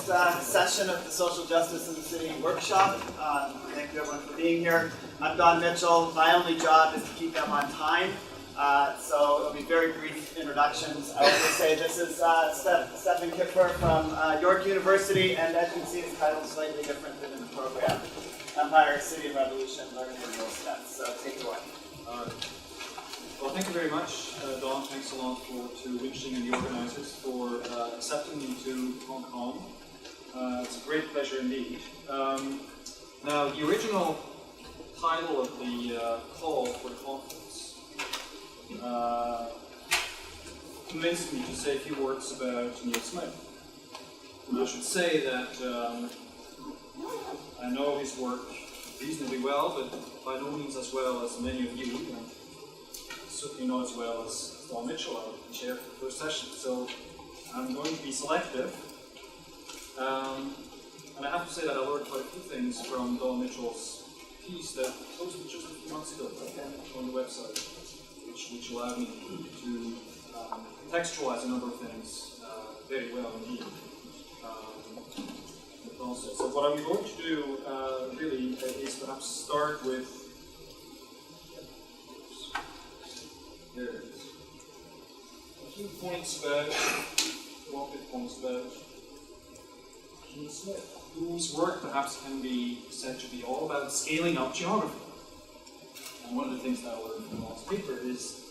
session of the Social Justice in the City workshop. Thank you everyone for being here. I'm Don Mitchell. My only job is to keep them on time. So it'll be very brief introductions. I will just say this is Stefan KIPFER from York University, and as you can see, it's titled slightly different than in the program. Empire, City, and Revolution, Learning from Neal Smiths. So take it away. Well, thank you very much, Don. Thanks a lot to Wishing and the organizers for accepting me to Hong Kong. It's a great pleasure indeed. Now, the original title of the call for the conference convinced me to say a few words about Neal Smith. And I should say that I know his work reasonably well, but by no means as well as many of you, and certainly not as well as Don Mitchell, our chair for the first session. So I'm going to be selective. And I have to say that I learned quite a few things from Don Mitchell's piece that posted just a few months ago on the website, which allowed me to contextualize a number of things very well indeed. So what I'm going to do really is perhaps start with a few points about Neal Smith, whose work perhaps can be said to be all about scaling up geography. And one of the things that I learned from Neal's paper is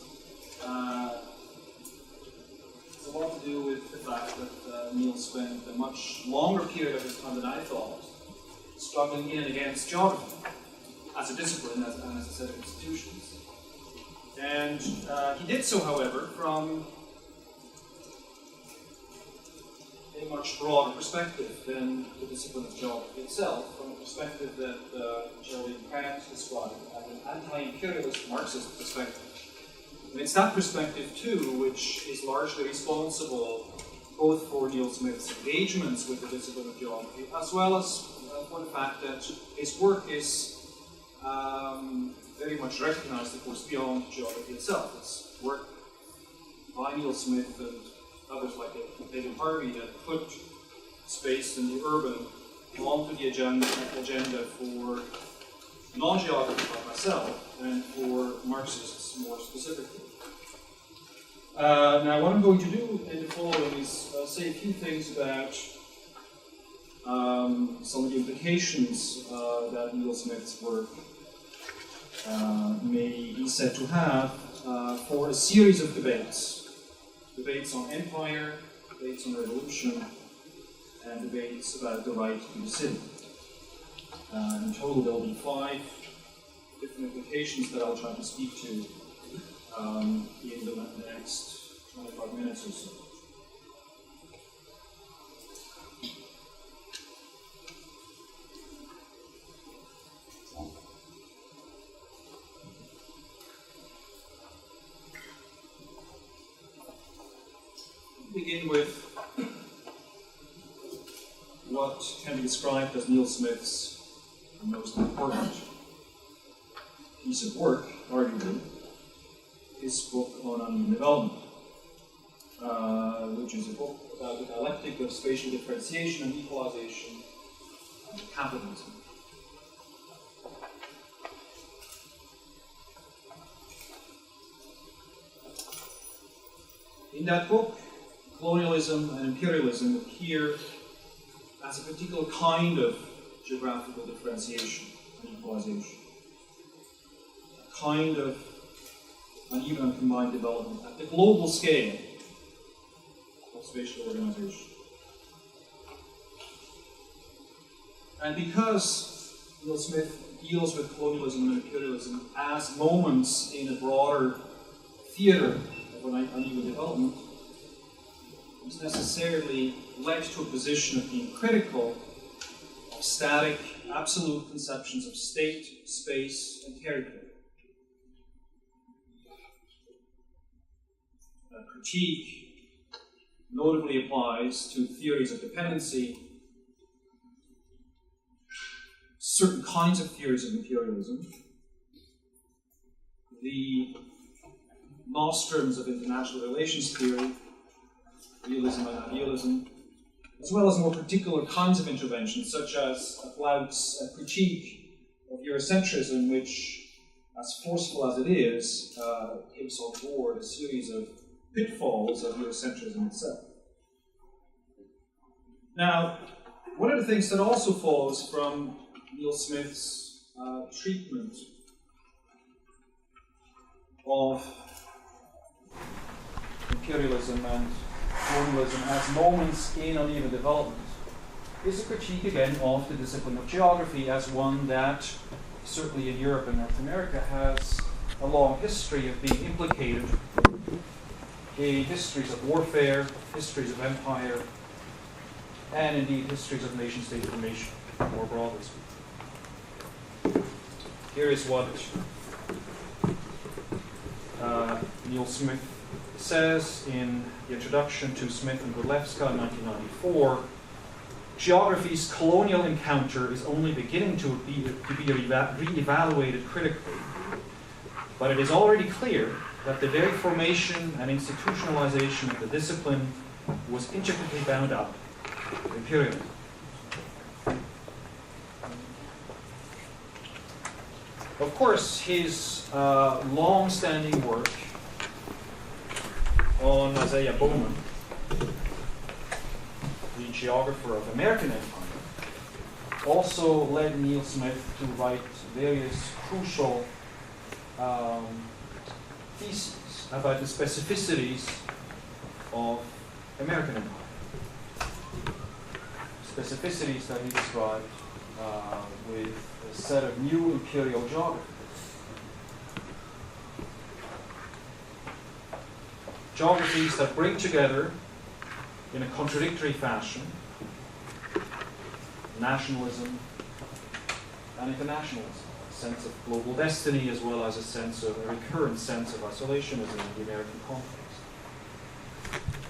it's a lot to do with the fact that Neal spent a much longer period of his time than I thought struggling in and against geography as a discipline and as a set of institutions. And he did so, however, from a much broader perspective than the discipline of geography itself, from a perspective that Geraldine Krantz described as an anti-imperialist Marxist perspective. And it's that perspective, too, which is largely responsible both for Neal Smith's engagements with the discipline of geography, as well as for the fact that his work is very much recognized, of course, beyond geography itself. It's work by Neal Smith and others like David Harvey that put space and the urban onto the agenda for non-geographers like myself and for Marxists more specifically. Now, what I'm going to do in the following is say a few things about some of the implications that Neal Smith's work may be said to have for a series of debates. Debates on empire, debates on revolution, and debates about the right to the city. In total, there will be 5 different implications that I'll try to speak to in the next 25 minutes or so. Begin with what can be described as Neal Smith's most important piece of work, arguably, his book on uneven development, which is a book about the dialectic of spatial differentiation and equalization and capitalism. In that book, colonialism and imperialism appear as a particular kind of geographical differentiation and equalization, a kind of uneven and combined development at the global scale of spatial organization. And because Neal Smith deals with colonialism and imperialism as moments in a broader theater of an uneven development, is necessarily led to a position of being critical of static, absolute conceptions of state, space, and territory. A critique notably applies to theories of dependency, certain kinds of theories of imperialism, the nostrums of international relations theory, realism and idealism, as well as more particular kinds of interventions, such as Blaut's critique of Eurocentrism, which, as forceful as it is, takes on board a series of pitfalls of Eurocentrism itself. Now, one of the things that also follows from Neal Smith's treatment of imperialism and colonialism as moments in uneven development is a critique again of the discipline of geography as one that, certainly in Europe and North America, has a long history of being implicated in histories of warfare, histories of empire, and indeed histories of nation-state formation, more broadly speaking. Here is what Neal Smith says in the introduction to Smith and Godlewska in 1994. Geography's colonial encounter is only beginning to be re-evaluated critically, but it is already clear that the very formation and institutionalization of the discipline was intricately bound up with imperialism. Of course, his long-standing work on Isaiah Bowman, the geographer of American Empire, also led Neal Smith to write various crucial theses about the specificities of American Empire. Specificities that he described with a set of new imperial geographies. Geographies that bring together, in a contradictory fashion, nationalism and internationalism, a sense of global destiny as well as a recurrent sense of isolationism in the American context.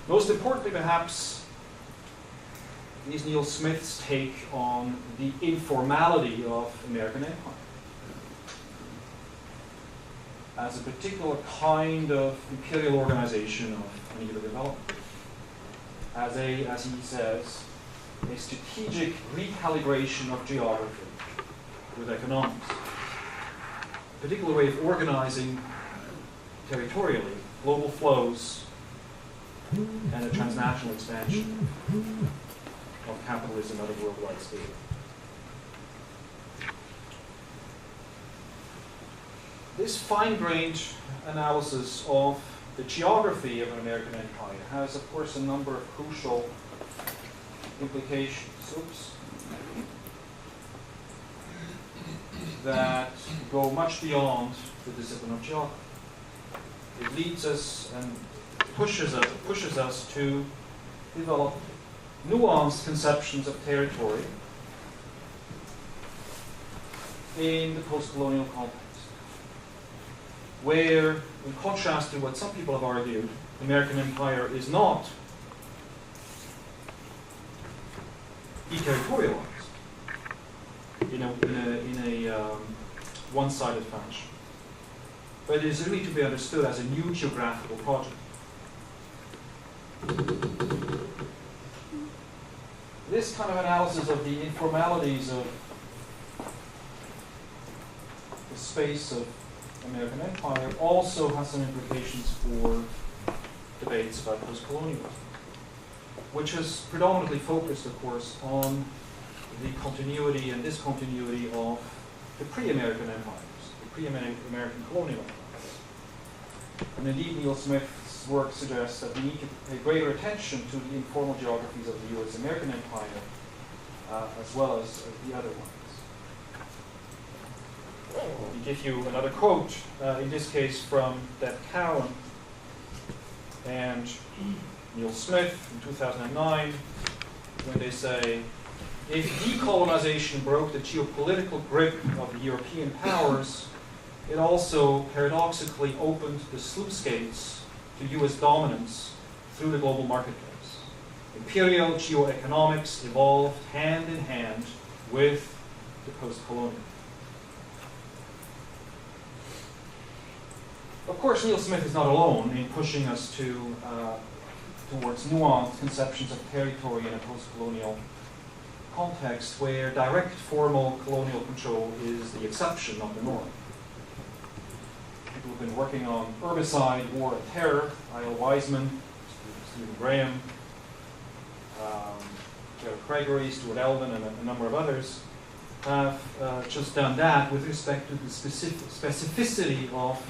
Most importantly, perhaps, is Neal Smith's take on the informality of American empire as a particular kind of imperial organization of uneven development. As he says, a strategic recalibration of geography with economics. A particular way of organizing territorially global flows and a transnational expansion of capitalism at a worldwide scale. This fine-grained analysis of the geography of an American empire has, of course, a number of crucial implications that go much beyond the discipline of geography. It leads us and pushes us to develop nuanced conceptions of territory in the post-colonial context, where, in contrast to what some people have argued, the American empire is not deterritorialized in a one-sided fashion, but it is really to be understood as a new geographical project. This kind of analysis of the informalities of the space of American empire also has some implications for debates about post-colonialism, which has predominantly focused, of course, on the continuity and discontinuity of the pre-American empires, the pre-American colonial empires. And indeed, Neal Smith's work suggests that we need to pay greater attention to the informal geographies of the US American empire, as well as the other ones. I'll give you another quote, in this case from Deb Cowan and Neal Smith in 2009, when they say, if decolonization broke the geopolitical grip of the European powers, it also paradoxically opened the sluice gates to US dominance through the global marketplace. Imperial geoeconomics evolved hand in hand with the post-colonial. Of course, Neal Smith is not alone in pushing us to towards nuanced conceptions of territory in a post-colonial context where direct formal colonial control is the exception, not the norm. People who've been working on Urbicide, War and Terror, I.L. Wiseman, Stephen Graham, Gerald Gregory, Stuart Elvin, and a number of others, have just done that with respect to the specificity of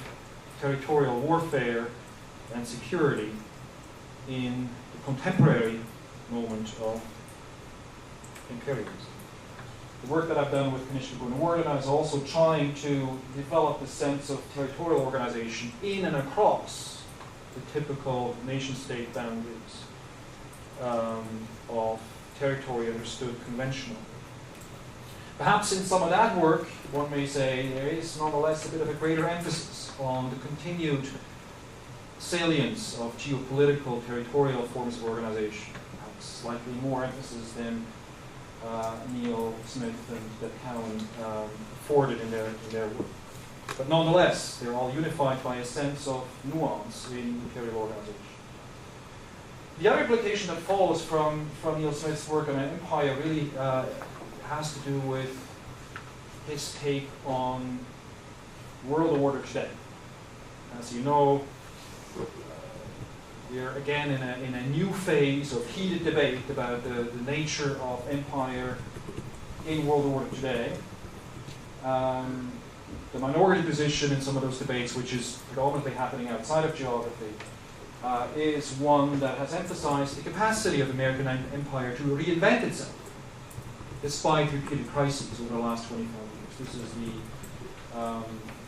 territorial warfare and security in the contemporary moment of imperialism. The work that I've done with Christina WEST is also trying to develop a sense of territorial organization in and across the typical nation-state boundaries of territory understood conventionally. Perhaps in some of that work, one may say there is nonetheless a bit of a greater emphasis on the continued salience of geopolitical territorial forms of organization. Perhaps slightly more emphasis than Neal Smith and Gakuin afforded in their work. But nonetheless, they're all unified by a sense of nuance in imperial organization. The other implication that follows from Neal Smith's work on empire really has to do with his take on world order today. As you know, we're again in a new phase of heated debate about the nature of empire in world order today. The minority position in some of those debates, which is predominantly happening outside of geography, is one that has emphasized the capacity of American empire to reinvent itself despite repeated crises over the last 25 years. This is the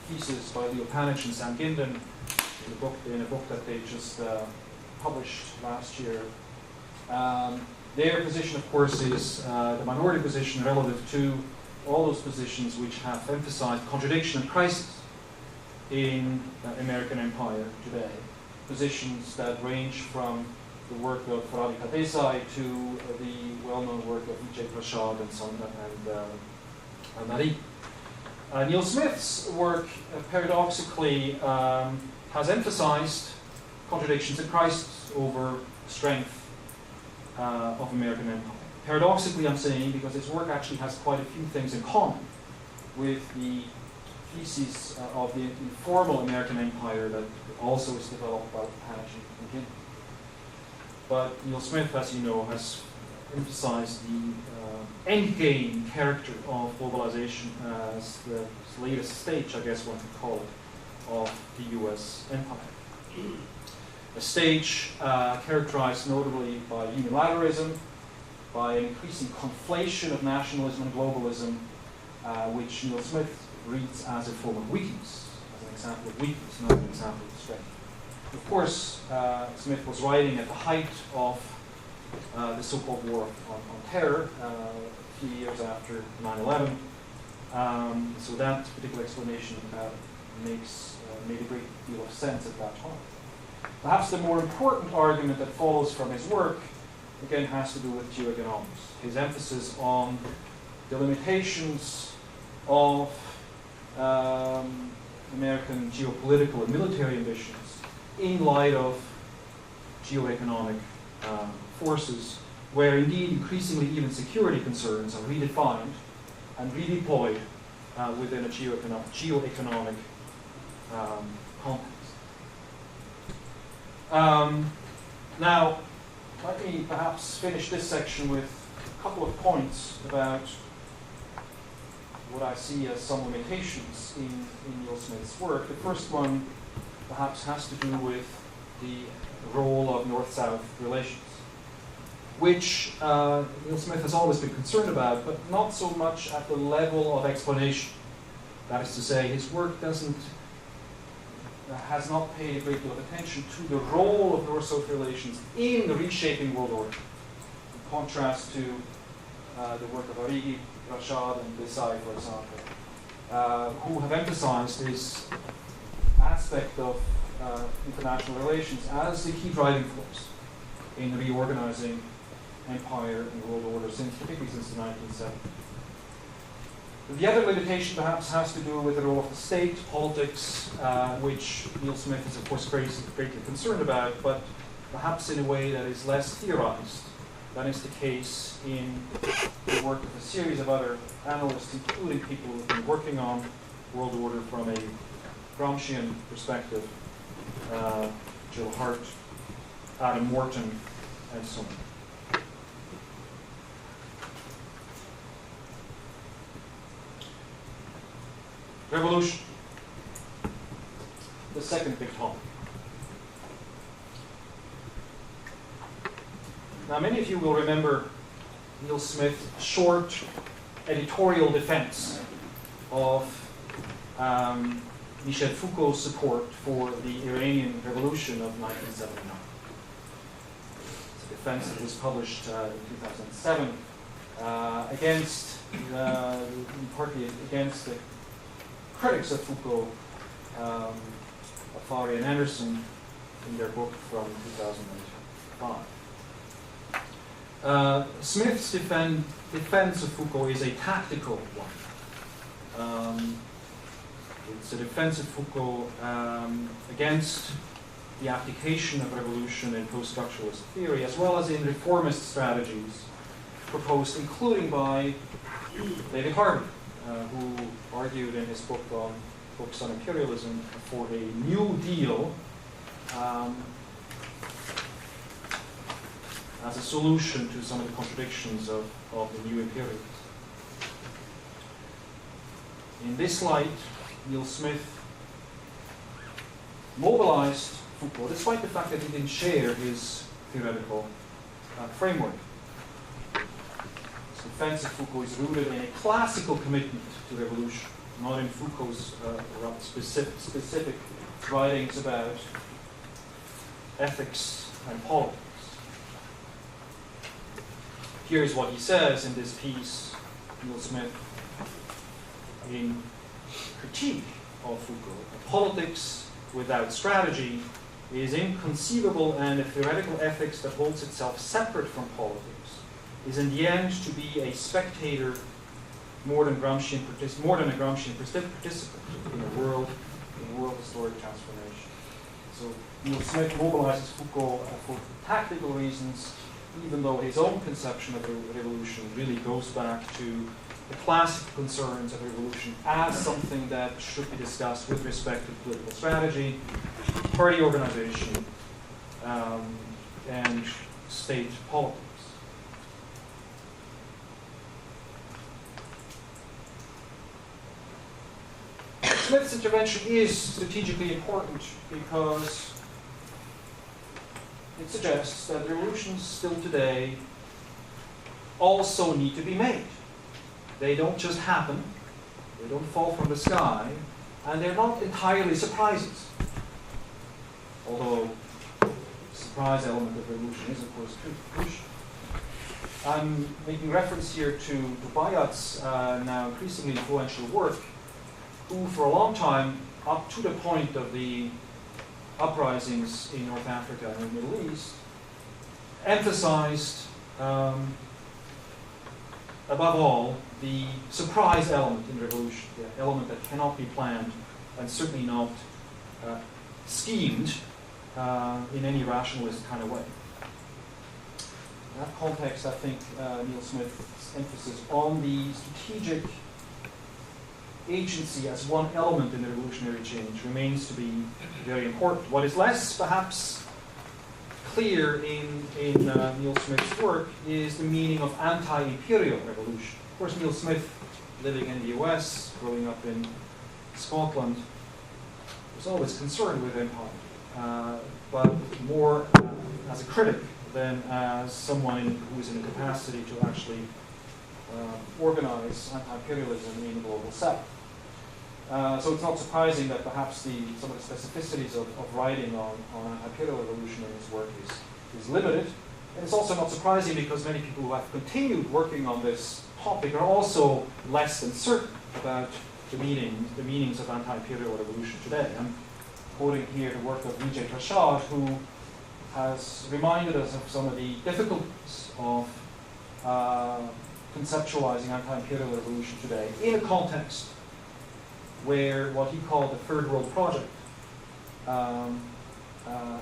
thesis by Leo Panich and Sam Ginden in a book that they just published last year. Their position, of course, is the minority position relative to all those positions which have emphasized contradiction and crisis in American empire today. Positions that range from the work of Radhika Desai to the well-known work of Vijay Prashad and Marie. Neal Smith's work, paradoxically, has emphasized contradictions and crisis over strength of American empire. Paradoxically, I'm saying, because his work actually has quite a few things in common with the theses of the informal American empire that also is developed by Panich and Ginden. But Neal Smith, as you know, has emphasized the endgame character of globalization as the latest stage, I guess one could call it, of the US empire. A stage characterized notably by unilateralism, by an increasing conflation of nationalism and globalism, which Neal Smith reads as a form of weakness, as an example of weakness, not an example of strength. Of course, Smith was writing at the height of the so-called war on terror, a few years after 9/11. So that particular explanation made a great deal of sense at that time. Perhaps the more important argument that follows from his work, again, has to do with geoeconomics. His emphasis on the limitations of American geopolitical and military ambitions in light of geoeconomic forces, where indeed increasingly even security concerns are redefined and redeployed within a geoeconomic context. Now, let me perhaps finish this section with a couple of points about what I see as some limitations in Neal Smith's work. The first one perhaps has to do with the role of North-South relations, which Neal Smith has always been concerned about, but not so much at the level of explanation. That is to say, his work has not paid a great deal of attention to the role of North-South relations in the reshaping world order, in contrast to the work of Arrighi, Rashad, and Desai, for example, who have emphasized this aspect of international relations as the key driving force in reorganizing empire and world order, particularly since the 1970s. The other limitation perhaps has to do with the role of the state, politics, which Neal Smith is of course greatly concerned about, but perhaps in a way that is less theorized than is the case in the work of a series of other analysts, including people who have been working on world order from a Gramscian perspective, Jill Hart, Adam Morton, and so on. Revolution, the second big topic. Now, many of you will remember Neal Smith's short editorial defense of Michel Foucault's support for the Iranian Revolution of 1979. It's a defense that was published in 2007 partly against the critics of Foucault, Afari and Anderson, in their book from 2005. Smith's defense of Foucault is a tactical one. It's a defense of Foucault against the application of revolution in post-structuralist theory, as well as in reformist strategies proposed, including by David Harvey, who argued in his books on imperialism for a New Deal as a solution to some of the contradictions of the new imperialism. In this light, Neal Smith mobilized Foucault, despite the fact that he didn't share his theoretical framework. His defense of Foucault is rooted in a classical commitment to revolution, not in Foucault's specific writings about ethics and politics. Here's what he says in this piece, Neal Smith, in critique of Foucault. A politics without strategy is inconceivable, and a theoretical ethics that holds itself separate from politics is in the end to be a spectator more than a Gramscian participant in a world historic transformation. So Neal Smith mobilizes Foucault for tactical reasons, even though his own conception of revolution really goes back to the classic concerns of revolution as something that should be discussed with respect to political strategy, party organization, and state politics. Smith's intervention is strategically important because it suggests that revolutions still today also need to be made. They don't just happen, they don't fall from the sky, and they're not entirely surprises. Although the surprise element of revolution is, of course, crucial. I'm making reference here to Bayat's now increasingly influential work, who for a long time, up to the point of the uprisings in North Africa and the Middle East, emphasized above all the surprise element in revolution, the element that cannot be planned and certainly not schemed in any rationalist kind of way. In that context, I think Neal Smith's emphasis on the strategic agency as one element in the revolutionary change remains to be very important. What is less, perhaps, clear in Neal Smith's work is the meaning of anti-imperial revolution. Of course, Neal Smith, living in the US, growing up in Scotland, was always concerned with empire, but more as a critic than as someone who is in a capacity to actually organize anti-imperialism in the global south. So it's not surprising that perhaps some of the specificities of writing on anti-imperial revolution in his work is limited. And it's also not surprising because many people who have continued working on this topic are also less than certain about the meanings of anti-imperial revolution today. I'm quoting here the work of Vijay Prashad, who has reminded us of some of the difficulties of conceptualizing anti-imperial revolution today in a context where what he called the Third World Project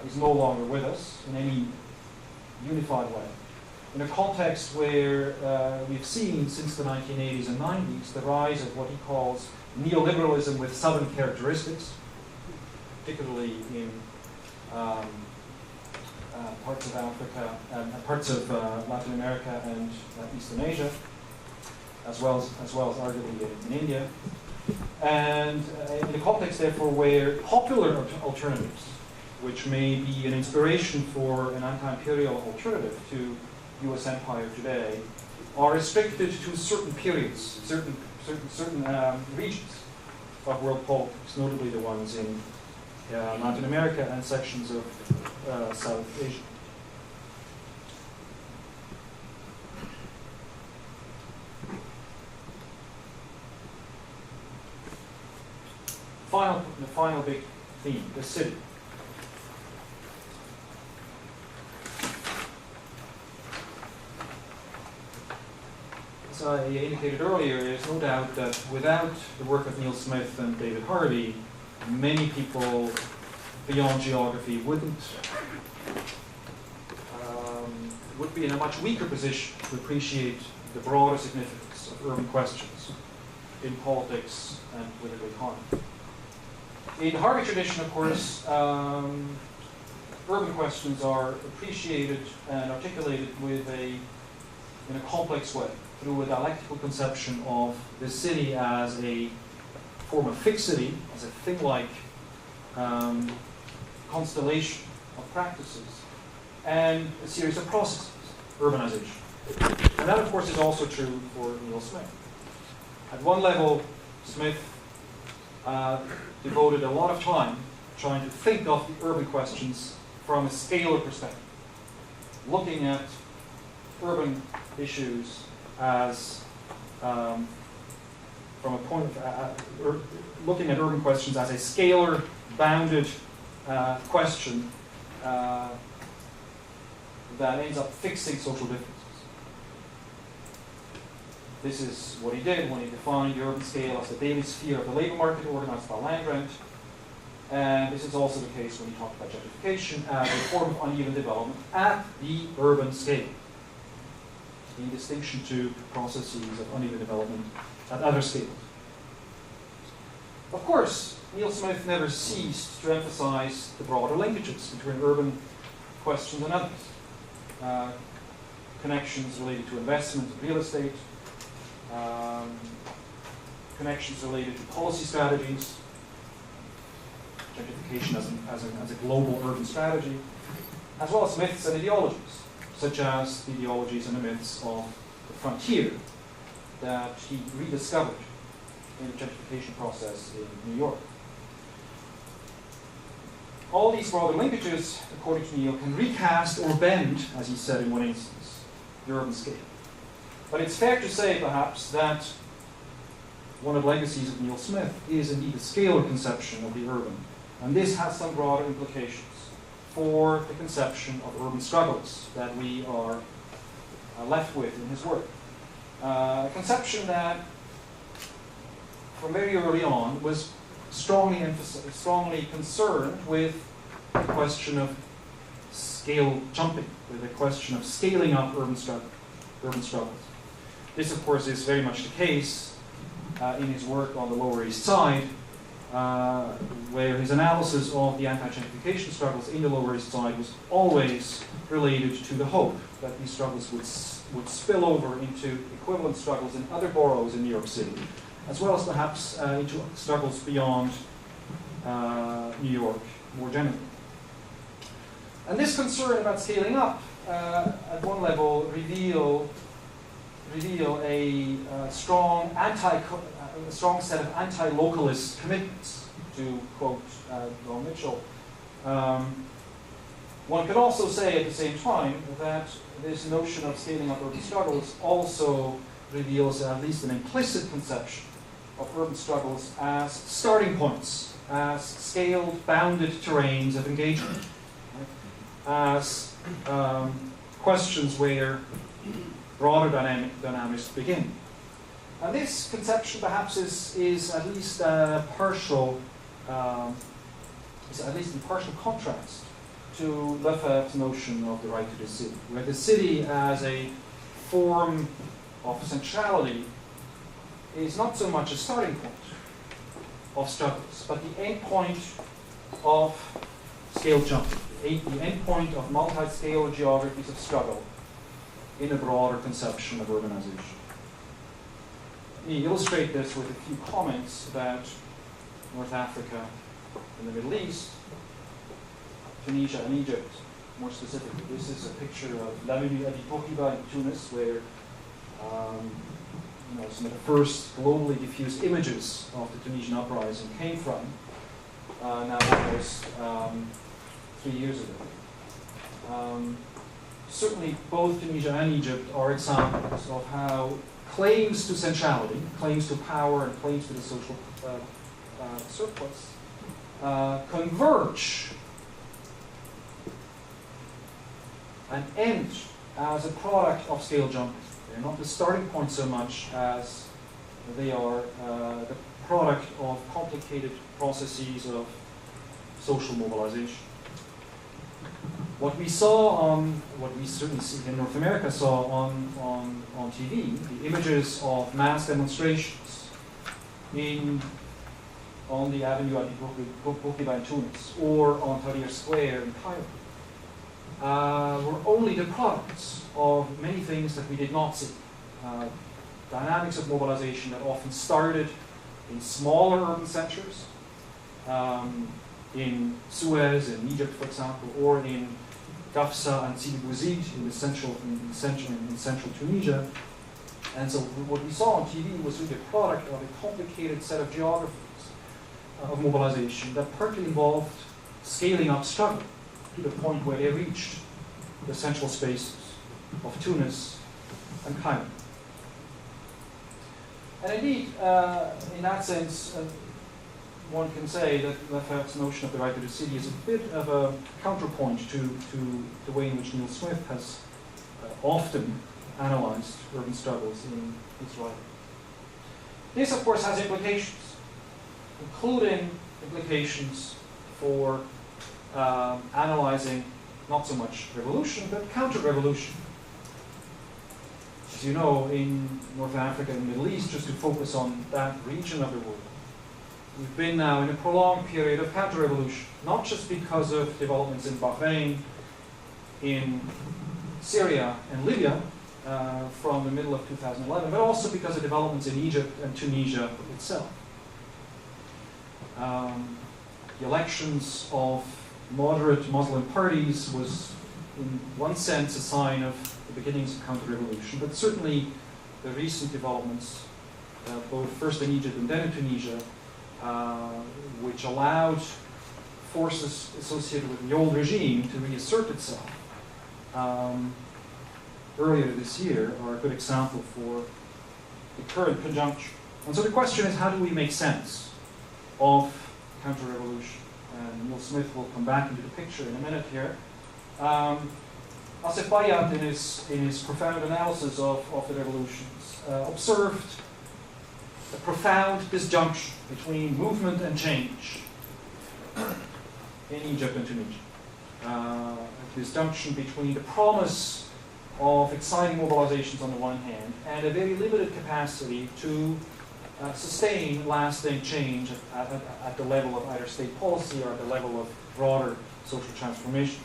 is no longer with us in any unified way. In a context where we've seen since the 1980s and 90s the rise of what he calls neoliberalism with southern characteristics, particularly in parts of Africa, parts of Latin America and Eastern Asia, as well as arguably in India. And in a context, therefore, where popular alternatives, which may be an inspiration for an anti-imperial alternative to U.S. empire today, are restricted to certain periods, certain regions of world politics, notably the ones in Latin America and sections of South Asia. The final big theme, the city. As I indicated earlier, there's no doubt that without the work of Neal Smith and David Harvey, many people beyond geography would be in a much weaker position to appreciate the broader significance of urban questions in politics and political economy. In the Harvey tradition, of course, urban questions are appreciated and articulated in a complex way, through a dialectical conception of the city as a form of fixity, as a thing-like constellation of practices, and a series of processes, urbanization. And that, of course, is also true for Neal Smith. At one level, Smith devoted a lot of time trying to think of the urban questions from a scalar perspective, looking at urban issues as from a point of looking at urban questions as a scalar bounded question that ends up fixing social differences. This is what he did when he defined the urban scale as the daily sphere of the labor market organized by land rent. And this is also the case when he talked about gentrification as a form of uneven development at the urban scale, in distinction to processes of uneven development at other scales. Of course, Neal Smith never ceased to emphasize the broader linkages between urban questions and others. Connections related to investment and real estate, connections related to policy strategies, gentrification as a global urban strategy, as well as myths and ideologies, such as the ideologies and the myths of the frontier that he rediscovered in the gentrification process in New York. All these broader linkages, according to Neal, can recast or bend, as he said in one instance, the urban scale. But it's fair to say, perhaps, that one of the legacies of Neal Smith is indeed a scalar conception of the urban. And this has some broader implications for the conception of urban struggles that we are left with in his work. A conception that, from very early on, was strongly concerned with the question of scale jumping, with the question of scaling up urban struggles. This, of course, is very much the case in his work on the Lower East Side, where his analysis of the anti-gentrification struggles in the Lower East Side was always related to the hope that these struggles would spill over into equivalent struggles in other boroughs in New York City, as well as perhaps into struggles beyond New York more generally. And this concern about scaling up, at one level, reveal a strong set of anti-localist commitments, to quote Don Mitchell. One could also say at the same time that this notion of scaling up urban struggles also reveals at least an implicit conception of urban struggles as starting points, as scaled, bounded terrains of engagement, right? As questions where broader dynamics begin. And this conception perhaps is at least partial, is at least in partial contrast to Lefebvre's notion of the right to the city, where the city as a form of centrality is not so much a starting point of struggles, but the end point of scale jumping, the end point of multi-scale geographies of struggle in a broader conception of urbanization. Let me illustrate this with a few comments about North Africa and the Middle East, Tunisia and Egypt, more specifically. This is a picture of L'avenue Abi Bourguiba in Tunis, where some of the first globally diffused images of the Tunisian uprising came from, now almost 3 years ago. Certainly both Tunisia and Egypt are examples of how claims to centrality, claims to power, and claims to the social surplus converge and end as a product of scale jumping. They're not the starting point so much as they are the product of complicated processes of social mobilization. What we saw what we certainly see in North America saw on TV, the images of mass demonstrations on the Avenue Abi Bourguiba in Tunis or on Tahrir Square in Cairo, were only the products of many things that we did not see. Dynamics of mobilization that often started in smaller urban centers, in Suez in Egypt, for example, or in Gafsa and Sidi Bouzid in central Tunisia. And so what we saw on TV was really a product of a complicated set of geographies of mobilization that partly involved scaling up struggle to the point where they reached the central spaces of Tunis and Cairo. And indeed, in that sense, one can say that Lefebvre's notion of the right to the city is a bit of a counterpoint to the way in which Neal Smith has often analyzed urban struggles in his writing. This, of course, has implications, including implications for analyzing not so much revolution, but counter-revolution. As you know, in North Africa and the Middle East, just to focus on that region of the world, we've been now in a prolonged period of counter-revolution, not just because of developments in Bahrain, in Syria and Libya from the middle of 2011, but also because of developments in Egypt and Tunisia itself. The elections of moderate Muslim parties was, in one sense, a sign of the beginnings of counter-revolution, but certainly the recent developments, both first in Egypt and then in Tunisia, which allowed forces associated with the old regime to reassert itself earlier this year, are a good example for the current conjuncture. And so the question is, how do we make sense of counter-revolution? And Neal Smith will come back into the picture in a minute here. Asif Bayat, in his profound analysis of the revolutions, observed a profound disjunction between movement and change in Egypt and Tunisia. A disjunction between the promise of exciting mobilizations on the one hand and a very limited capacity to sustain lasting change at the level of either state policy or at the level of broader social transformations.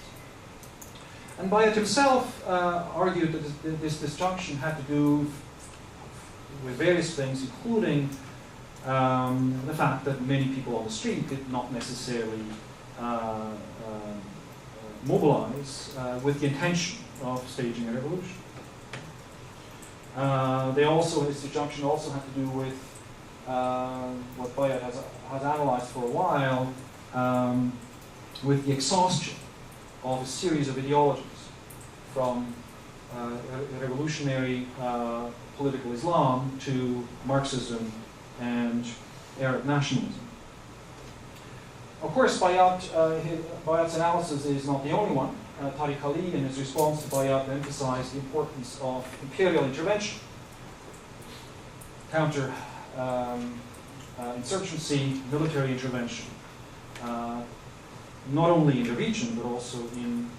And Bayat himself argued that this disjunction had to do with various things, including the fact that many people on the street did not necessarily mobilize with the intention of staging a revolution. This disjunction also had to do with what Bayat has analyzed for a while, with the exhaustion of a series of ideologies, from revolutionary political Islam to Marxism and Arab nationalism. Of course, Bayat's analysis is not the only one. Tariq Ali, in his response to Bayat, emphasized the importance of imperial intervention, counter-insurgency, military intervention, not only in the region, but also in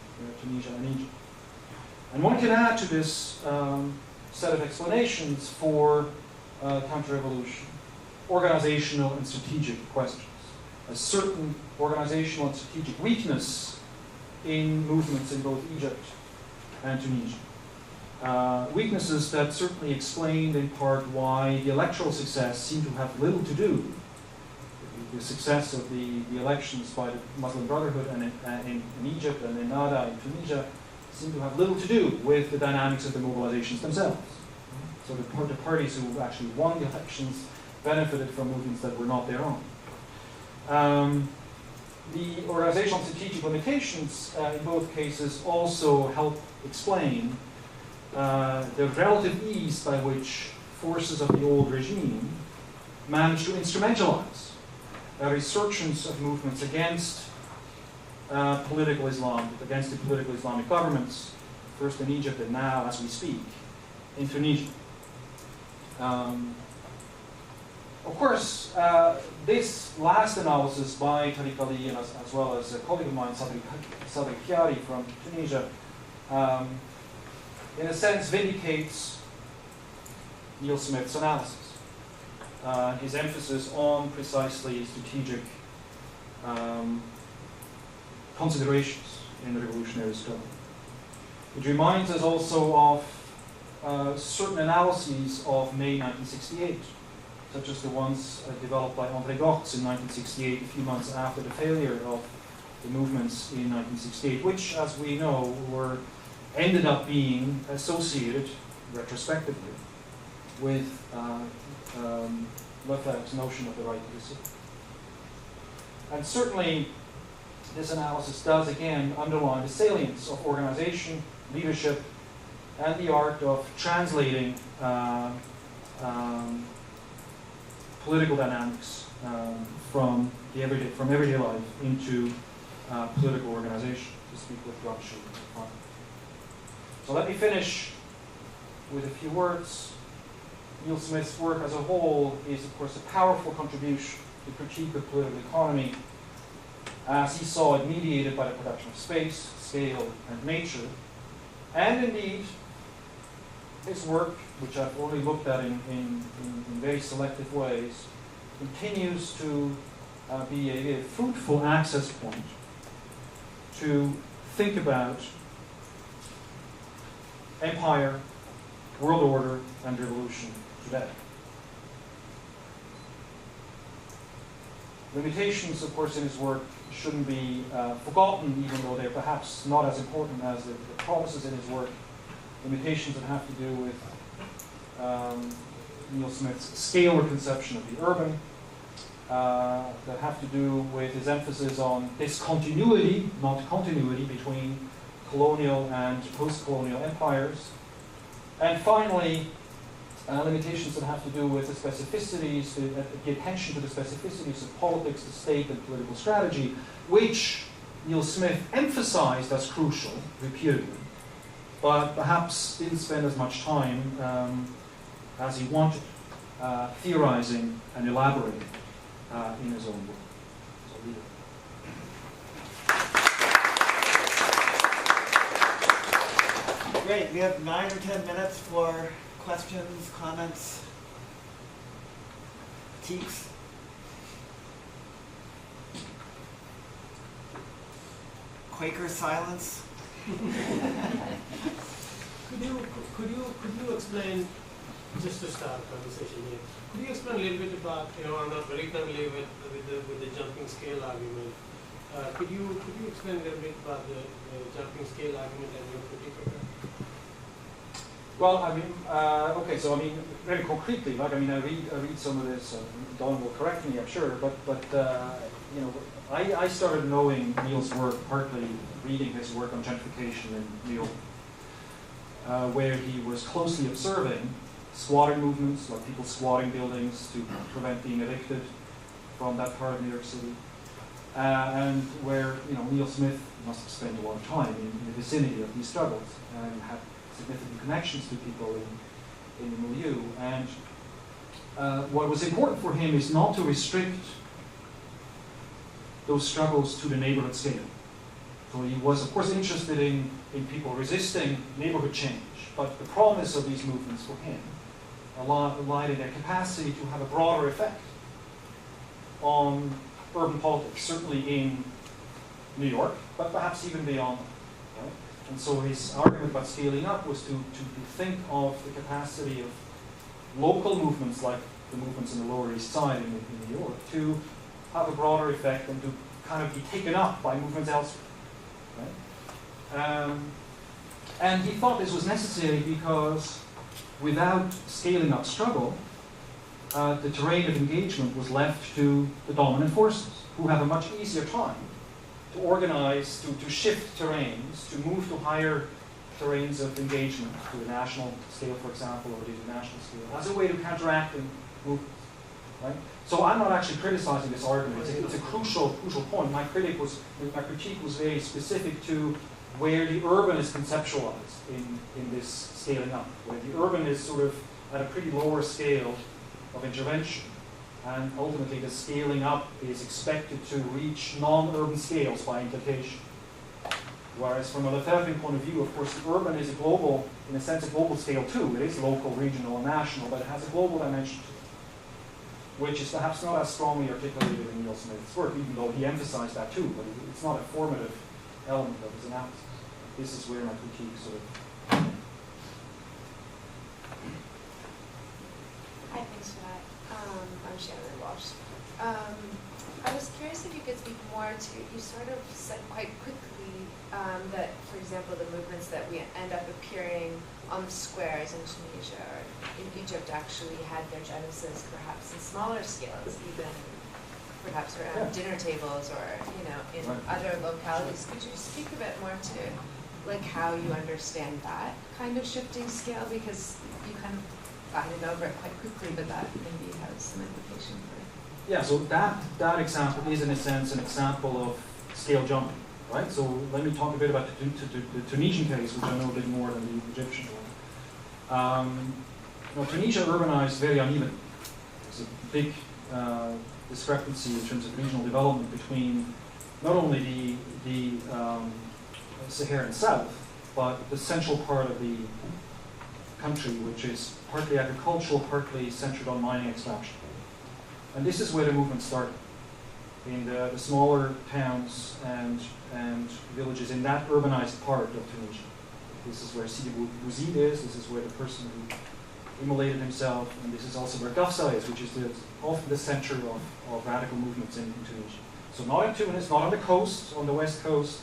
Tunisia and Egypt. And one can add to this set of explanations for counter-revolution organizational and strategic questions. A certain organizational and strategic weakness in movements in both Egypt and Tunisia. Weaknesses that certainly explained in part why the electoral success seemed to have little to do. The success of the elections by the Muslim Brotherhood and in Egypt and in Nada in Tunisia seemed to have little to do with the dynamics of the mobilizations themselves. So the parties who actually won the elections benefited from movements that were not their own. The organizational and strategic limitations in both cases also help explain the relative ease by which forces of the old regime managed to instrumentalize a resurgence of movements against political Islam, against the political Islamic governments, first in Egypt and now, as we speak, in Tunisia. Of course, this last analysis by Tariq Ali, and as well as a colleague of mine, Sadri Khiari from Tunisia, in a sense vindicates Neal Smith's analysis. His emphasis on precisely strategic considerations in the revolutionary struggle. It reminds us also of certain analyses of May 1968, such as the ones developed by André Gortz in 1968, a few months after the failure of the movements in 1968, which, as we know, ended up being associated retrospectively with Lefebvre's notion of the right to decision. And certainly, this analysis does again underline the salience of organization, leadership, and the art of translating political dynamics from everyday life into political organization, to speak with Gramsci. So let me finish with a few words. Neal Smith's work as a whole is, of course, a powerful contribution to critique of political economy, as he saw it mediated by the production of space, scale, and nature. And indeed, his work, which I've only looked at in very selective ways, continues to be a fruitful access point to think about empire, world order, and revolution today. Limitations, of course, in his work shouldn't be forgotten, even though they're perhaps not as important as the promises in his work. Limitations that have to do with Neal Smith's scalar conception of the urban, that have to do with his emphasis on discontinuity, not continuity, between colonial and post-colonial empires. And finally, limitations that have to do with the specificities, the attention to the specificities of politics, the state, and political strategy, which Neal Smith emphasized as crucial repeatedly, but perhaps didn't spend as much time as he wanted theorizing and elaborating in his own work. So I'll leave it. Great, we have 9 or 10 minutes for questions, comments, critiques. Quaker silence. Could you explain, just to start a conversation here, could you explain a little bit about, I'm not very familiar with the jumping scale argument. Could you explain a little bit about the jumping scale argument and your critique of that? Well, okay, so very concretely, I read some of this, Don will correct me, I'm sure, but I started knowing Neal's work partly reading his work on gentrification in New York, where he was closely observing squatting movements, like people squatting buildings to prevent being evicted from that part of New York City, and where Neal Smith must have spent a lot of time in the vicinity of these struggles and had significant connections to people in the milieu. And what was important for him is not to restrict those struggles to the neighborhood scale. So he was, of course, interested in people resisting neighborhood change, but the promise of these movements for him lied in their capacity to have a broader effect on urban politics, certainly in New York, but perhaps even beyond. Right? And so his argument about scaling up was to think of the capacity of local movements like the movements in the Lower East Side in New York to have a broader effect and to kind of be taken up by movements elsewhere. Right? And he thought this was necessary because without scaling up struggle, the terrain of engagement was left to the dominant forces, who have a much easier time to organize, to shift terrains, to move to higher terrains of engagement, to the national scale, for example, or the international scale, as a way to counteract and move. Right? So I'm not actually criticizing this argument. It's a crucial point. My critique was very specific to where the urban is conceptualized in this scaling up, where the urban is sort of at a pretty lower scale of intervention, and ultimately the scaling up is expected to reach non-urban scales by implication. Whereas from a Lefebvrean point of view, of course, the urban is a global, in a sense, a global scale too. It is local, regional, and national, but it has a global dimension to it, which is perhaps not as strongly articulated in Neal Smith's work, even though he emphasized that too, but it's not a formative element of his analysis. This is where my critique sort of... Hi, thanks for that. I'm Shannon Walsh. I was curious if you could speak more to, you sort of said quite quickly that, for example, the movements that we end up appearing on the squares in Tunisia or in Egypt actually had their genesis perhaps in smaller scales, even perhaps around dinner tables or, in other localities. Could you speak a bit more to like how you understand that kind of shifting scale? Because you kind of glided over it quite quickly, but that maybe has some implication for... Yeah, so that example is in a sense an example of scale jumping, right? So let me talk a bit about the Tunisian case, which I know a bit more than the Egyptian one. Tunisia urbanized very unevenly. There's a big discrepancy in terms of regional development between not only the Saharan South, but the central part of the country, which is partly agricultural, partly centered on mining extraction. And this is where the movement started, in the smaller towns and villages in that urbanized part of Tunisia. This is where Sidi Bouzid is, this is where the person who immolated himself, and this is also where Kwansei is, which is often the center of radical movements in Tunisia. So not in Tunis, not on the coast, on the west coast,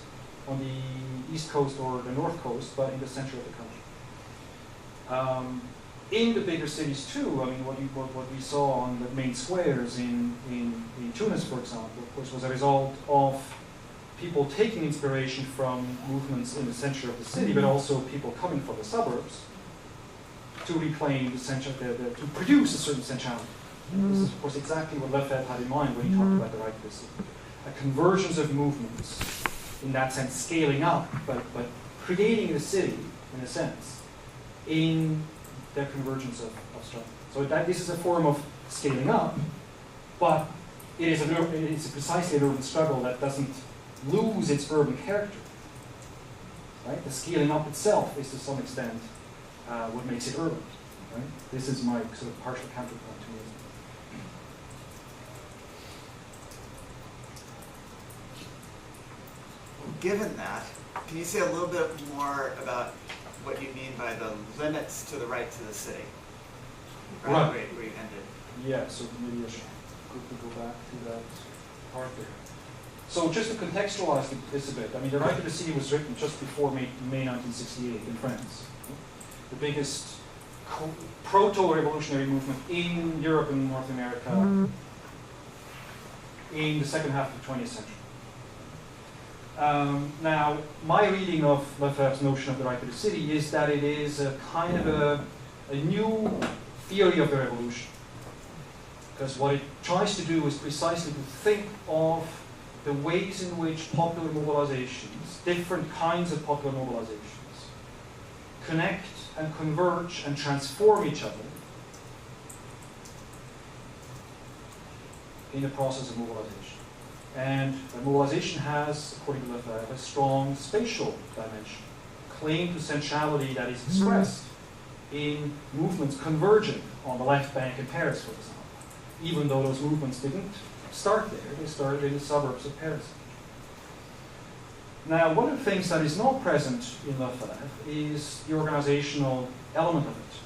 on the east coast or the north coast, but in the center of the country. In the bigger cities too, I mean, what we saw on the main squares in Tunis, for example, of course, was a result of people taking inspiration from movements in the center of the city, but also people coming from the suburbs to reclaim the center, to produce a certain centrality. This is, of course, exactly what Lefebvre had in mind when he talked about the right to the city. A convergence of movements, in that sense, scaling up, but creating the city, in a sense, in their convergence of struggle. So this is a form of scaling up, but it is precisely an urban struggle that doesn't lose its urban character. Right? The scaling up itself is to some extent what makes it urban. Right? This is my sort of partial counterpoint to it. Given that, can you say a little bit more about what you mean by the limits to the right to the city? Right. Where you ended. Yeah, so maybe I should quickly go back to that part there. So just to contextualize this a bit, I mean, the right to the city was written just before May 1968 in France. The biggest proto-revolutionary movement in Europe and North America in the second half of the 20th century. Now, my reading of Lefebvre's notion of the right to the city is that it is a kind of a new theory of the revolution. Because what it tries to do is precisely to think of the ways in which popular mobilizations, different kinds of popular mobilizations, connect and converge and transform each other in the process of mobilization. And mobilization has, according to Lefebvre, a strong spatial dimension, claim to centrality that is expressed in movements converging on the left bank in Paris, for example, even though those movements didn't start there, they started in the suburbs of Paris. Now, one of the things that is not present in Lefebvre is the organizational element of it.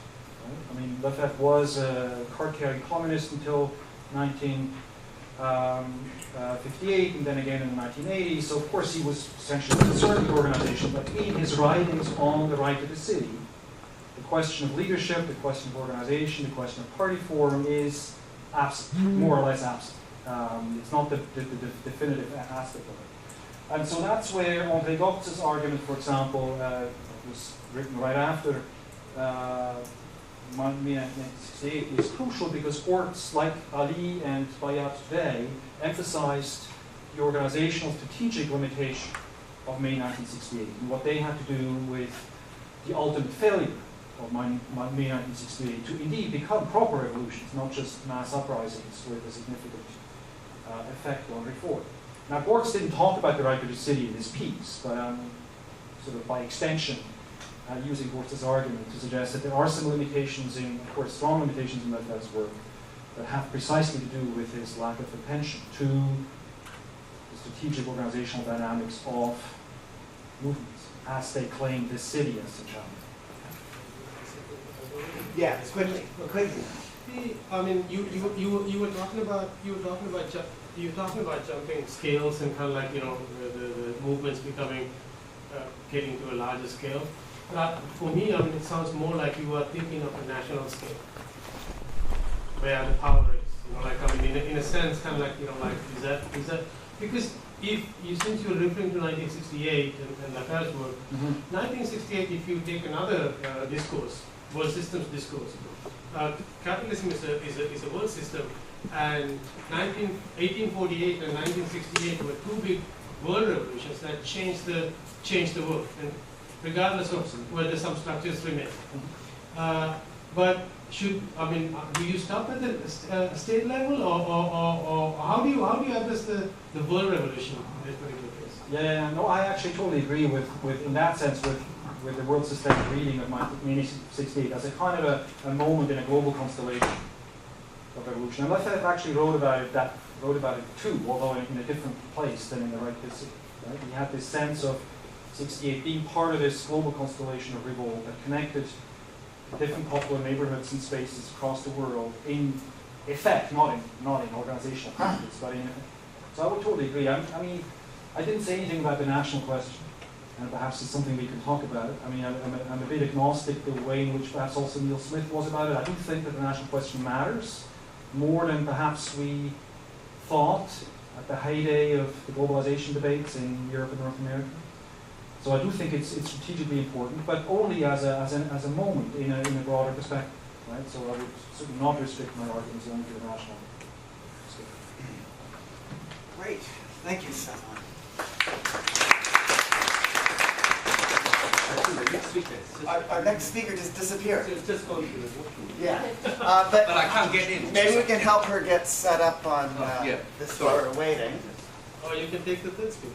Right? I mean, Lefebvre was a card-carrying communist until 1958, and then again in the 1980s. So, of course, he was essentially concerned with organization, but in his writings on the right of the city, the question of leadership, the question of organization, the question of party form is absent, more or less absent. It's not the definitive aspect of it. And so that's where André Gortz's argument, for example, was written right after 1968, is crucial because Gortz, like Ali and Bayat today, emphasized the organizational strategic limitation of May 1968 and what they had to do with the ultimate failure of May 1968 to indeed become proper revolutions, not just mass uprisings with a significant effect on reform. Now, Gortz didn't talk about the right of the city in his piece, but sort of by extension, using Gortz's argument to suggest that there are some limitations in, of course, strong limitations in Lefebvre's work that have precisely to do with his lack of attention to the strategic organizational dynamics of movements as they claim this city as central. Yeah, quickly. I mean, you were talking about jumping scales and kind of like, you know, the movements becoming getting to a larger scale. For me, I mean, it sounds more like you are thinking of a national scale, where the power is. You know, like, I mean, in a sense, kind of like, you know, like, is that because since you're referring to 1968 and Lefebvre's work, 1968, if you take another discourse, world systems discourse, capitalism is a world system, and 1848 and 1968 were two big world revolutions that changed the world, and regardless of whether some structures remain. But do you stop at the state level, or how do you address the world revolution in this particular case? Yeah, no, I actually totally agree with in that sense with the world systemic reading of 1968 as a kind of a moment in a global constellation of revolution. And Lefebvre actually wrote about it too, although in a different place than in the right history. Right? He had this sense of 68 being part of this global constellation of revolt that connected different popular neighborhoods and spaces across the world in effect, not in organizational practice, but in effect. So I would totally agree. I mean, I didn't say anything about the national question, and perhaps it's something we can talk about. I mean, I'm a bit agnostic the way in which perhaps also Neal Smith was about it. I do think that the national question matters more than perhaps we thought at the heyday of the globalization debates in Europe and North America. So I do think it's strategically important, but only as a moment in a broader perspective, right? So I would certainly not restrict my arguments only to the national scale. Great. Thank you, Stefan. Our next speaker just disappeared. Just go through it. Yeah. But I can't get in. Maybe we can help her get set up on this while we're waiting. Or you can take the third speaker.